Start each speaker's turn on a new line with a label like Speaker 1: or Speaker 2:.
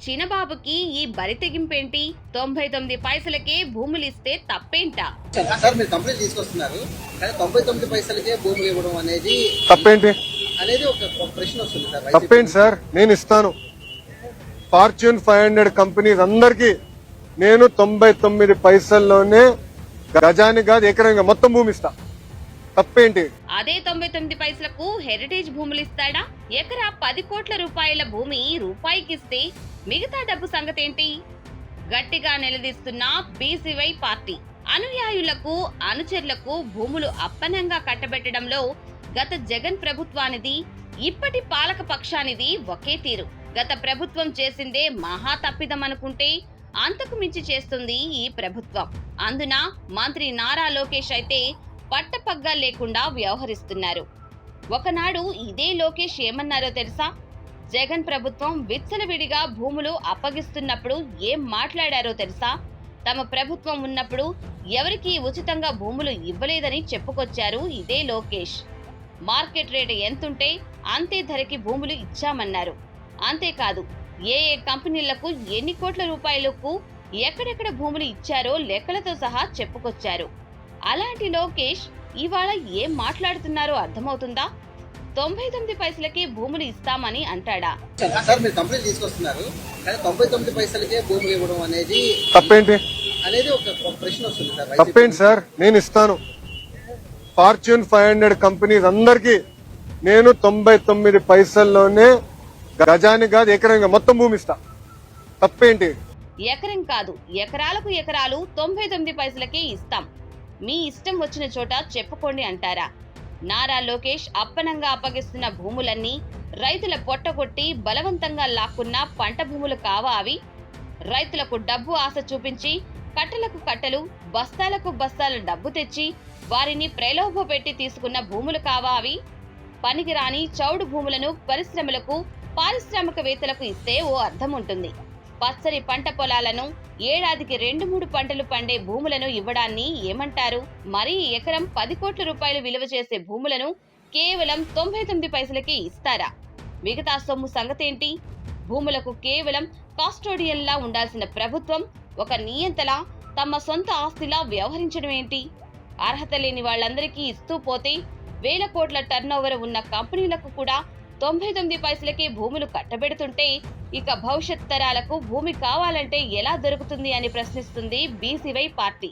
Speaker 1: చిన్నబాబుకి ఈ బరి తెగింపేంటి? 99 పైసలకే భూములిస్తే తప్పేంటా?
Speaker 2: సార్ మీరు కంప్లైంట్ తీసుకొస్తున్నారు కానీ 99 పైసలకే భూములు ఇవ్వడం అనేది
Speaker 3: తప్పేంటి
Speaker 2: ఒక ప్రశ్న వస్తుంది సార్.
Speaker 3: తప్పేంటి సార్? నేను ఇస్తాను. ఫార్చ్యూన్ 500 కంపెనీస్ అందరికి నేను 99 పైసల్లోనే గజానికి కాదు ఎకరంగా మొత్తం భూమి ఇస్తా. తప్పేంటి?
Speaker 1: అదే 99 పైసలకు హెరిటేజ్ భూములు ఇస్తాడా? ఎకరా 10 కోట్ల రూపాయల భూమి రూపాయికిస్తే మిగతా డబ్బు సంగతేంటి? గట్టిగా నిలదీస్తున్న బీసీవై పార్టీ అనుయాయులకు అనుచరులకు భూములు అప్పనంగా కట్టబెట్టడంలో గత జగన్ ప్రభుత్వానిది ఇప్పటి పాలక పక్షానిది ఒకే తీరు. గత ప్రభుత్వం చేసిందే మహా తప్పిదం అనుకుంటే అంతకు మించి చేస్తుంది ఈ ప్రభుత్వం. అందున మంత్రి నారా లోకేష్ అయితే పట్టపగ్గా లేకుండా వ్యవహరిస్తున్నారు. ఒకనాడు ఇదే లోకేష్ ఏమన్నారో తెలుసా? జగన్ ప్రభుత్వం విచ్చలవిడిగా భూములు అప్పగిస్తున్నప్పుడు ఏం మాట్లాడారో తెలుసా? తమ ప్రభుత్వం ఉన్నప్పుడు ఎవరికీ ఉచితంగా భూములు ఇవ్వలేదని చెప్పుకొచ్చారు ఇదే లోకేష్. మార్కెట్ రేటు ఎంతుంటే అంతే ధరకి భూములు ఇచ్చామన్నారు. అంతేకాదు ఏ కంపెనీలకు ఎన్ని కోట్ల రూపాయలకు ఎక్కడెక్కడ భూములు ఇచ్చారో లెక్కలతో సహా చెప్పుకొచ్చారు. అలాంటి లోకేష్ ఇవాళ ఏం మాట్లాడుతున్నారో అర్థమవుతుందా? 99 పైసలకే భూములు ఇస్తామని అంటాడా?
Speaker 2: సార్ మీరు కంప్లైంట్ తీసుకొస్తున్నారు కానీ 99 పైసలకే భూములు ఇవ్వడం అనేది
Speaker 3: తప్పేంటి
Speaker 2: ఒక ప్రశ్న వస్తుంది సార్.
Speaker 3: తప్పేంటి సార్? నేను ఇస్తాను. ఫార్చ్యూన్ 500 కంపెనీస్ అందరికి నేను 99 పైసల్లోనే గజానికి కాదు ఎకరంగా మొత్తం భూమి ఇస్తా. తప్పేంటి?
Speaker 1: ఎకరం కాదు ఎకరాలకు ఎకరాలు 99 పైసలకే ఇస్తాం, మీ ఇష్టం వచ్చిన చోట చెప్పుకోండి అంటారా? నారా లోకేష్ అప్పనంగా అప్పగిస్తున్న భూములన్నీ రైతుల పొట్టగొట్టి బలవంతంగా లాక్కున్న పంట భూములు కావా అవి? రైతులకు డబ్బు ఆశ చూపించి కట్టలకు కట్టలు బస్తాలకు బస్తాల డబ్బు తెచ్చి వారిని ప్రలోభ పెట్టి తీసుకున్న భూములు కావా అవి? పనికిరాని చౌడు భూములను పరిశ్రమలకు పారిశ్రామికవేత్తలకు ఇస్తే ఓ అర్థం ఉంటుంది. పచ్చని పంట పొలాలను ఏడాదికి 2-3 పంటలు పండే భూములను ఇవ్వడాన్ని ఏమంటారు? మరి ఎకరం 10 కోట్ల రూపాయలు విలువ చేసే భూములను కేవలం 99 పైసలకి ఇస్తారా? మిగతా సొమ్ము సంగతేంటి? భూములకు కేవలం కాస్టోడియన్లా ఉండాల్సిన ప్రభుత్వం ఒక నియంతలా తమ సొంత ఆస్తిలా వ్యవహరించడం ఏంటి? అర్హత లేని వాళ్ళందరికీ ఇస్తూ పోతే వేల కోట్ల టర్నోవర్ ఉన్న కంపెనీలకు కూడా 99 పైసలకే భూములు కట్టబెడుతుంటే ఇక భవిష్యత్ తరాలకు భూమి కావాలంటే ఎలా దొరుకుతుంది అని ప్రశ్నిస్తుంది బీసీవై పార్టీ.